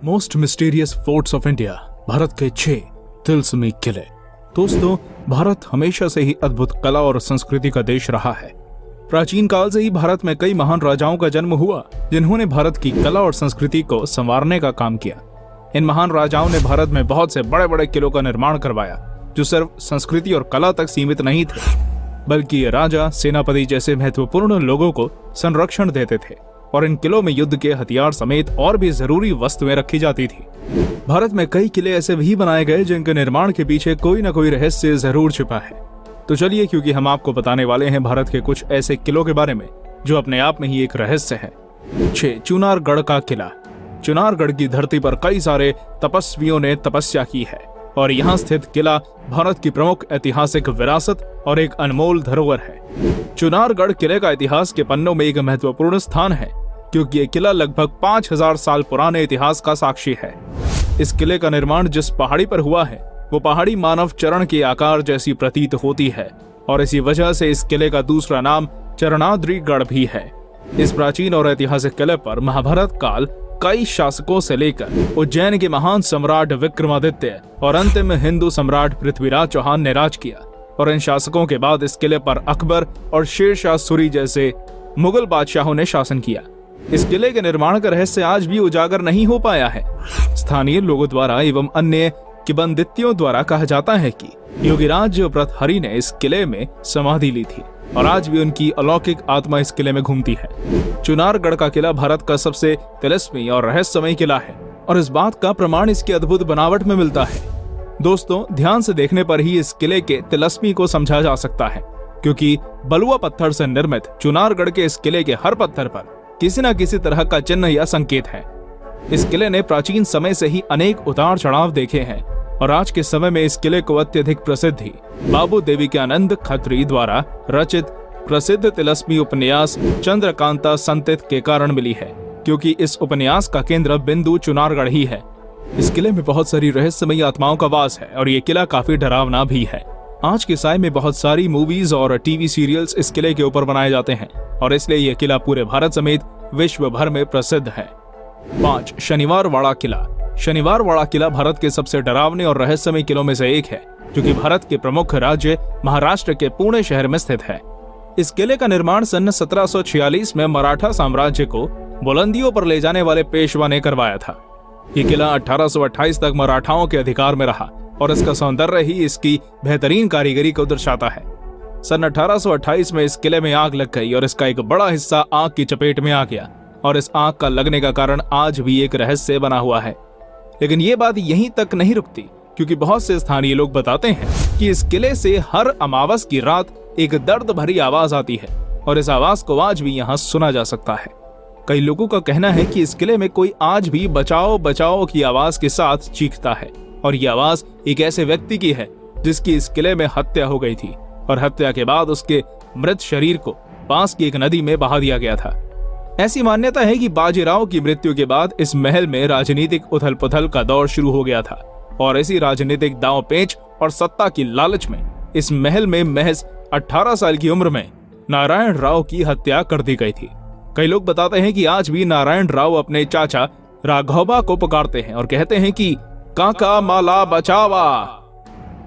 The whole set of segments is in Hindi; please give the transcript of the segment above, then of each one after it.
Most mysterious forts of India, Bharat के 6 तिलस्मी किले। दोस्तों, भारत हमेशा से ही अद्भुत कला और संस्कृति का देश रहा है। प्राचीन काल से ही भारत में कई महान राजाओं का जन्म हुआ, जिन्होंने भारत की कला और संस्कृति को संवारने का काम किया। इन महान राजाओं ने भारत में बहुत से बड़े बड़े किलों का निर्माण करवाया, जो सिर्फ संस्कृति और कला तक सीमित नहीं थे, बल्कि ये राजा, सेनापति जैसे महत्वपूर्ण लोगों को संरक्षण देते थे और इन किलों में युद्ध के हथियार समेत और भी जरूरी वस्तुएं रखी जाती थी। भारत में कई किले ऐसे भी बनाए गए जिनके निर्माण के पीछे कोई न कोई रहस्य जरूर छिपा है। तो चलिए, क्योंकि हम आपको बताने वाले हैं भारत के कुछ ऐसे किलों के बारे में जो अपने आप में ही एक रहस्य है। 6. चुनारगढ़ का किला। चुनारगढ़ की धरती पर कई सारे तपस्वियों ने तपस्या की है और यहाँ स्थित किला भारत की प्रमुख ऐतिहासिक विरासत और एक अनमोल धरोहर है। चुनारगढ़ किले का इतिहास के पन्नों में एक महत्वपूर्ण स्थान है, क्योंकि ये किला लगभग 5000 साल पुराने इतिहास का साक्षी है। इस किले का निर्माण जिस पहाड़ी पर हुआ है, वो पहाड़ी मानव चरण के आकार जैसी प्रतीत होती है और इसी वजह से इस किले का दूसरा नाम चरणाद्रिगढ़ भी है। इस प्राचीन और ऐतिहासिक किले पर महाभारत काल कई शासकों से लेकर उज्जैन के महान सम्राट विक्रमादित्य और अंतिम हिंदू सम्राट पृथ्वीराज चौहान ने राज किया और इन शासकों के बाद इस किले पर अकबर और शेरशाह सूरी जैसे मुगल बादशाहों ने शासन किया। इस किले के निर्माण का रहस्य आज भी उजागर नहीं हो पाया है। स्थानीय लोगों द्वारा एवं अन्य किंवदंतियों द्वारा कहा जाता है कि योगीराज भर्तृहरि ने इस किले में समाधि ली थी और आज भी उनकी अलौकिक आत्मा इस किले में घूमती है। चुनारगढ़ का किला भारत का सबसे तिलस्मी और रहस्यमय किला है और इस बात का प्रमाण इसकी अद्भुत बनावट में मिलता है। दोस्तों, ध्यान से देखने पर ही इस किले के तिलस्मी को समझा जा सकता है, क्योंकि बलुआ पत्थर से निर्मित चुनारगढ़ के इस किले के हर पत्थर पर किसी न किसी तरह का चिन्ह या संकेत है। इस किले ने प्राचीन समय से ही अनेक उतार चढ़ाव देखे हैं और आज के समय में इस किले को अत्यधिक प्रसिद्धि बाबू देविकानंद खत्री द्वारा रचित प्रसिद्ध तिलस्मी उपन्यास चंद्रकांता संतित के कारण मिली है, क्योंकि इस उपन्यास का केंद्र बिंदु चुनारगढ़ ही है। इस किले में बहुत सारी रहस्यमयी आत्माओं का वास है और ये किला काफी डरावना भी है। आज के समय में बहुत सारी मूवीज और टीवी सीरियल्स इस किले के ऊपर बनाए जाते हैं और इसलिए यह किला पूरे भारत समेत विश्व भर में प्रसिद्ध है। 5. शनिवारवाड़ा किला। शनिवारवाड़ा किला भारत के सबसे डरावने और रहस्यमय किलों में से एक है, जो कि भारत के प्रमुख राज्य महाराष्ट्र के पुणे शहर में स्थित है। इस किले का निर्माण सन 1746 में मराठा साम्राज्य को बुलंदियों पर ले जाने वाले पेशवा ने करवाया था। ये किला 1828 तक मराठाओं के अधिकार में रहा और इसका सौंदर्य ही इसकी बेहतरीन कारीगरी को दर्शाता है। सन 1828 में इस किले में आग लग गई और इसका एक बड़ा हिस्सा आग की चपेट में आ गया और इस आग का लगने का कारण आज भी एक रहस्य बना हुआ है। लेकिन ये बात यहीं तक नहीं रुकती, क्योंकि बहुत से स्थानीय लोग बताते हैं कि इस किले से हर अमावस की रात एक दर्द भरी आवाज आती है और इस आवाज को आज भी यहाँ सुना जा सकता है। कई लोगों का कहना है कि इस किले में कोई आज भी बचाओ बचाओ की आवाज के साथ चीखता है और ये आवाज एक ऐसे व्यक्ति की है जिसकी इस किले में हत्या हो गई थी और हत्या के बाद उसके मृत शरीर को पास की एक नदी में बहा दिया गया था। ऐसी मान्यता है कि बाजीराव की मृत्यु के बाद इस महल में राजनीतिक उथल पुथल का दौर शुरू हो गया था और इसी राजनीतिक दांव पेच और सत्ता की लालच में इस महल में महज 18 साल की उम्र में नारायण राव की हत्या कर दी गई थी। कई लोग बताते हैं कि आज भी नारायण राव अपने चाचा राघोबा को पुकारते हैं और कहते हैं कि काका माला बचावा,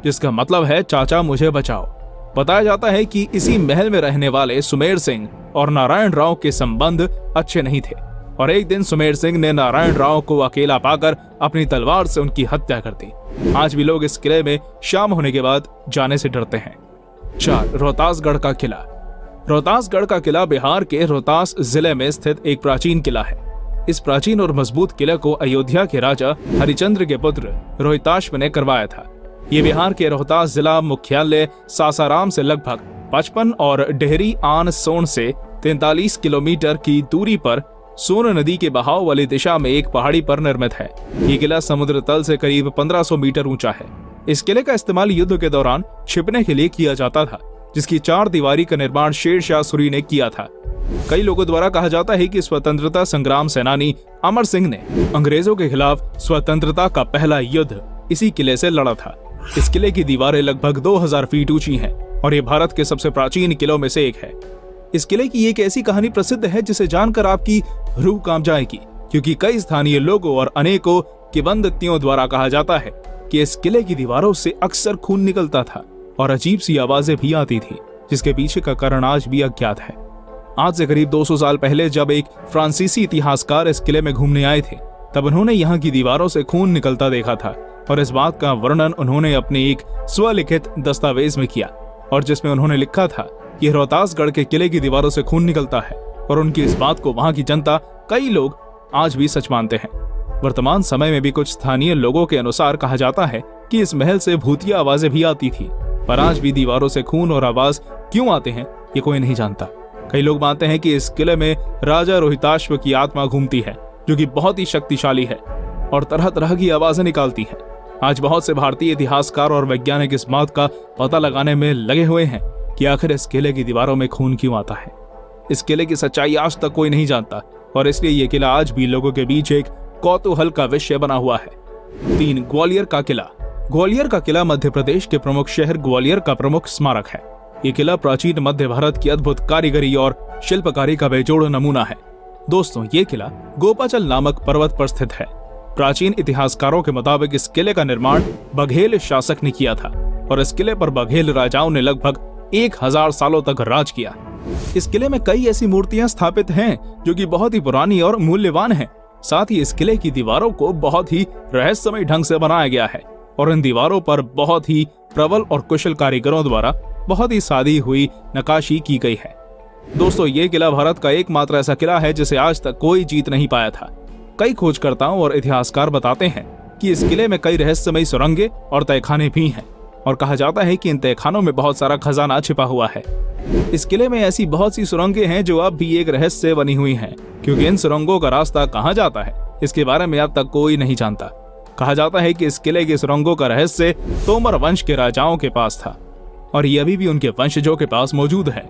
जिसका मतलब है चाचा मुझे बचाओ। बताया जाता है कि इसी महल में रहने वाले सुमेर सिंह और नारायण राव के संबंध अच्छे नहीं थे और एक दिन सुमेर सिंह ने नारायण राव को अकेला पाकर अपनी तलवार से उनकी हत्या कर दी। आज भी लोग इस किले में शाम होने के बाद जाने से डरते हैं। 4. रोहतासगढ़ का किला। रोहतासगढ़ का किला बिहार के रोहतास जिले में स्थित एक प्राचीन किला है। इस प्राचीन और मजबूत किले को अयोध्या के राजा हरिचंद्र के पुत्र रोहिताश्व ने करवाया था। ये बिहार के रोहतास जिला मुख्यालय सासाराम से लगभग 55 और डेहरी आन सोन से 43 किलोमीटर की दूरी पर सोन नदी के बहाव वाली दिशा में एक पहाड़ी पर निर्मित है। ये किला समुद्र तल से करीब 1500 मीटर ऊंचा है। इस किले का इस्तेमाल युद्ध के दौरान छिपने के लिए किया जाता था, जिसकी 4 दीवारी का निर्माण शेरशाह सूरी ने किया था। कई लोगों द्वारा कहा जाता है कि स्वतंत्रता संग्राम सेनानी अमर सिंह ने अंग्रेजों के खिलाफ स्वतंत्रता का पहला युद्ध इसी किले से लड़ा था। इस किले की दीवारें लगभग 2000 फीट ऊंची हैं और ये भारत के सबसे प्राचीन किलों में से एक है। इस किले की एक ऐसी कहानी प्रसिद्ध है जिसे जानकर आपकी रूह कांप जाएगी। क्योंकि कई स्थानीय लोगों और अनेकों किंवदंतियों द्वारा कहा जाता है कि इस किले की दीवारों से अक्सर खून निकलता था और अजीब सी आवाजें भी आती थी, जिसके पीछे का कारण आज भी अज्ञात है। आज से करीब 200 साल पहले जब एक फ्रांसीसी इतिहासकार इस किले में घूमने आए थे, तब उन्होंने यहाँ की दीवारों से खून निकलता देखा था और इस बात का वर्णन उन्होंने अपने एक स्वलिखित दस्तावेज में किया, और जिसमें उन्होंने लिखा था कि रोहतासगढ़ के किले की दीवारों से खून निकलता है, और उनकी इस बात को वहां की जनता, कई लोग आज भी सच मानते हैं। वर्तमान समय में भी कुछ स्थानीय लोगों के अनुसार कहा जाता है कि इस महल से भूतिया आवाजें भी आती थी, पर आज भी दीवारों से खून और आवाज क्यों आते हैं ये कोई नहीं जानता। कई लोग मानते हैं कि इस किले में राजा रोहिताश्व की आत्मा घूमती है, जो कि बहुत ही शक्तिशाली है और तरह तरह की आवाजें निकालती है। आज बहुत से भारतीय इतिहासकार और वैज्ञानिक इस बात का पता लगाने में लगे हुए हैं कि आखिर इस किले की दीवारों में खून क्यों आता है। इस किले की सच्चाई आज तक कोई नहीं जानता और इसलिए ये किला आज भी लोगों के बीच एक कौतूहल का विषय बना हुआ है। 3. ग्वालियर का किला। ग्वालियर का किला मध्य प्रदेश के प्रमुख शहर ग्वालियर का प्रमुख स्मारक है। ये किला प्राचीन मध्य भारत की अद्भुत कारीगरी और शिल्पकारी का बेजोड़ नमूना है। दोस्तों, ये किला गोपाचल नामक पर्वत पर स्थित है। प्राचीन इतिहासकारों के मुताबिक इस किले का निर्माण बघेल शासक ने किया था और इस किले पर बघेल राजाओं ने लगभग 1000 सालों तक राज किया। इस किले में कई ऐसी मूर्तियां स्थापित हैं जो कि बहुत ही पुरानी और मूल्यवान हैं। साथ ही इस किले की दीवारों को बहुत ही रहस्यमय ढंग से बनाया गया है और इन दीवारों पर बहुत ही प्रबल और कुशल कारीगरों द्वारा बहुत ही सादी हुई नक्काशी की गई है। दोस्तों, ये किला भारत का एकमात्र ऐसा किला है जिसे आज तक कोई जीत नहीं पाया था। कई खोजकर्ताओं और इतिहासकार बताते हैं कि इस किले में कई रहस्यमय सुरंगें और तहखाने भी हैं और कहा जाता है कि इन तहखानों में बहुत सारा खजाना छिपा हुआ है। इस किले में ऐसी बहुत सी सुरंगें हैं जो अब भी एक रहस्य बनी हुई हैं, क्योंकि इन सुरंगों का रास्ता कहाँ जाता है इसके बारे में अब तक कोई नहीं जानता। कहा जाता है कि इस किले की सुरंगों का रहस्य तोमर वंश के राजाओं के पास था और ये अभी भी उनके वंशजों के पास मौजूद है।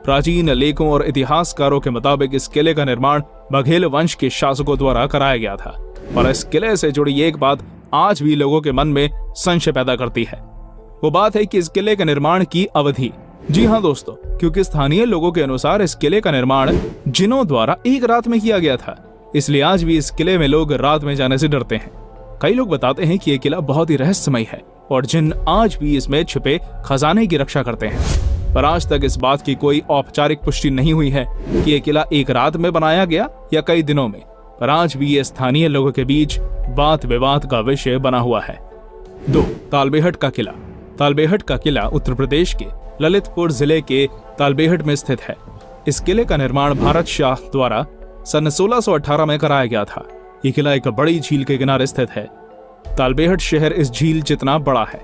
प्राचीन लेखों और इतिहासकारों के मुताबिक इस किले का निर्माण बघेल वंश के शासकों द्वारा कराया गया था, पर इस किले से जुड़ी एक बात आज भी लोगों के मन में संशय पैदा करती है। वो बात है कि इस किले के निर्माण की अवधि। जी हाँ दोस्तों, क्योंकि स्थानीय लोगों के अनुसार इस किले का निर्माण जिनों द्वारा एक रात में किया गया था, इसलिए आज भी इस किले में लोग रात में जाने से डरते हैं। कई लोग बताते हैं कि यह किला बहुत ही रहस्यमय है और जिन आज भी इसमें छिपे खजाने की रक्षा करते हैं, पर आज तक इस बात की कोई औपचारिक पुष्टि नहीं हुई है कि यह किला एक रात में बनाया गया या कई दिनों में, पर आज भी ये स्थानीय लोगों के बीच बात विवाद का विषय बना हुआ है। 2. तालबेहट का किला। तालबेहट का किला उत्तर प्रदेश के ललितपुर जिले के तालबेहट में स्थित है। इस किले का निर्माण भारत शाह द्वारा सन 1618 में कराया गया था। ये किला एक बड़ी झील के किनारे स्थित है। तालबेहट शहर इस झील जितना बड़ा है।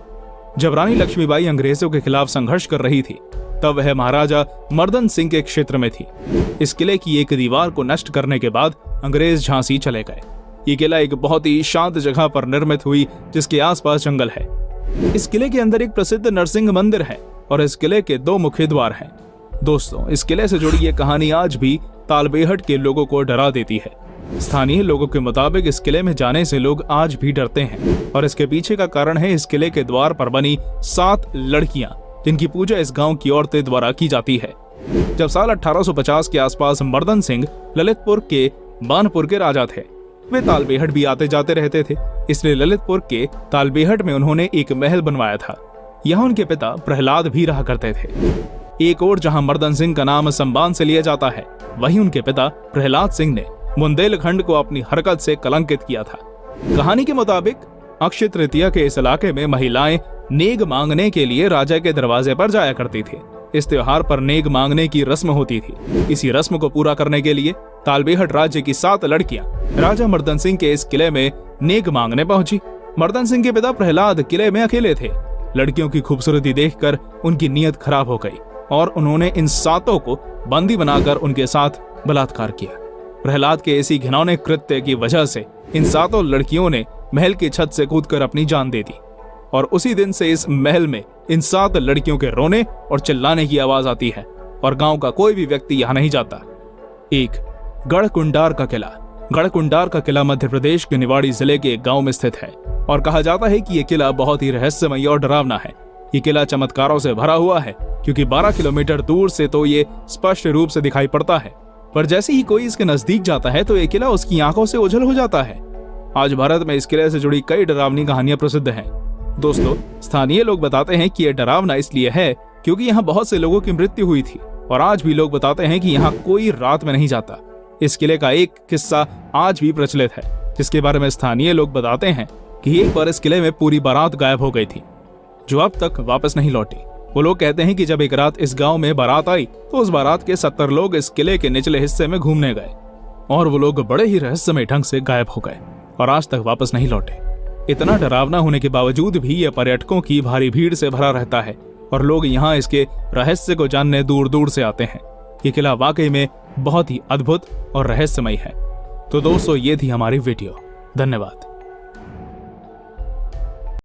जब रानी लक्ष्मीबाई अंग्रेजों के खिलाफ संघर्ष कर रही थी, तब वह महाराजा मर्दन सिंह के क्षेत्र में थी। इस किले की एक दीवार को नष्ट करने के बाद अंग्रेज झांसी चले गए। ये किला एक बहुत ही शांत जगह पर निर्मित हुई, जिसके आसपास जंगल है। इस किले के अंदर एक प्रसिद्ध नरसिंह मंदिर है और इस किले के 2 मुख्य द्वार हैं। दोस्तों, इस किले से जुड़ी ये कहानी आज भी तालबेहट के लोगों को डरा देती है। स्थानीय लोगों के मुताबिक इस किले में जाने से लोग आज भी डरते हैं और इसके पीछे का कारण है इस किले के द्वार पर बनी 7 लड़कियां, जिनकी पूजा इस गांव की औरतें द्वारा की जाती है। जब साल 1850 के आसपास मर्दन सिंह ललितपुर के बानपुर के राजा थे। वे तालबेहट भी आते जाते रहते थे, इसलिए ललितपुर के तालबेहट में उन्होंने एक महल बनवाया था। यहाँ उनके पिता प्रहलाद भी रहा करते थे। एक और जहाँ मर्दन सिंह का नाम सम्मान से लिया जाता है, वहीं उनके पिता प्रहलाद सिंह ने बुंदेलखंड को अपनी हरकत से कलंकित किया था। कहानी के मुताबिक अक्षय तृतीया के इस इलाके में महिलाएं नेग मांगने के लिए राजा के दरवाजे पर जाया करती थी। इस त्योहार पर नेग मांगने की रस्म होती थी। इसी रस्म को पूरा करने के लिए तालबेहट राज्य की 7 लड़कियां राजा मर्दन सिंह के इस किले में नेग मांगने पहुंची। मर्दन सिंह के पिता प्रहलाद किले में अकेले थे। लड़कियों की खूबसूरती देखकर उनकी नीयत खराब हो गई और उन्होंने इन 7 को बंदी बनाकर उनके साथ बलात्कार किया। प्रहलाद के इसी घिनौने कृत्य की वजह से इन 7 लड़कियों ने महल की छत से कूदकर अपनी जान दे दी और उसी दिन से इस महल में इन 7 लड़कियों के रोने और चिल्लाने की आवाज आती है और गांव का कोई भी व्यक्ति यहाँ नहीं जाता। 1. गढ़कुंडार का किला। गढ़कुंडार का किला मध्य प्रदेश के निवाड़ी जिले के एक गांव में स्थित है और कहा जाता है कि यह किला बहुत ही रहस्यमय और डरावना है। ये किला चमत्कारों से भरा हुआ है, क्योंकि 12 किलोमीटर दूर से तो ये स्पष्ट रूप से दिखाई पड़ता है, पर जैसे ही कोई इसके नजदीक जाता है तो ये किला उसकी आंखों से ओझल हो जाता है। आज भारत में इस किले से जुड़ी कई डरावनी कहानियां प्रसिद्ध हैं। दोस्तों, स्थानीय लोग बताते हैं कि यह डरावना इसलिए है क्योंकि यहाँ बहुत से लोगों की मृत्यु हुई थी और आज भी लोग बताते हैं कि यहाँ कोई रात में नहीं जाता। इस किले का एक किस्सा आज भी प्रचलित है, जिसके बारे में स्थानीय लोग बताते हैं कि एक बार इस किले में पूरी बारात गायब हो गई थी, जो अब तक वापस नहीं लौटी। वो लोग कहते हैं कि जब एक रात इस गांव में बारात आई तो उस बारात के 70 लोग इस किले के निचले हिस्से में घूमने गए और वो लोग बड़े ही रहस्यमय ढंग से गायब हो गए और आज तक वापस नहीं लौटे। इतना डरावना होने के बावजूद भी यह पर्यटकों की भारी भीड़ से भरा रहता है और लोग यहाँ इसके रहस्य को जानने दूर दूर से आते हैं। ये किला वाकई में बहुत ही अद्भुत और रहस्यमय है। तो दोस्तों, ये थी हमारी वीडियो। धन्यवाद।